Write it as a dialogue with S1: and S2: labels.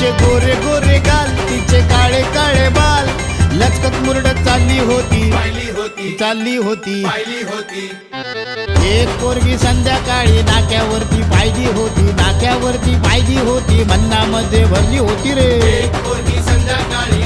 S1: तिचे गोरे गोरे गाल, तिचे काळे काळे बाल, लचकत मुरडत चालली होती, चालली होती. एक पोरगी संध्याकाळी नाक्यावरती पाहिली होती, नाक्यावरती पाहिली होती, मन्नामध्ये भरली होती रे.
S2: एक पोरगी संध्याकाळी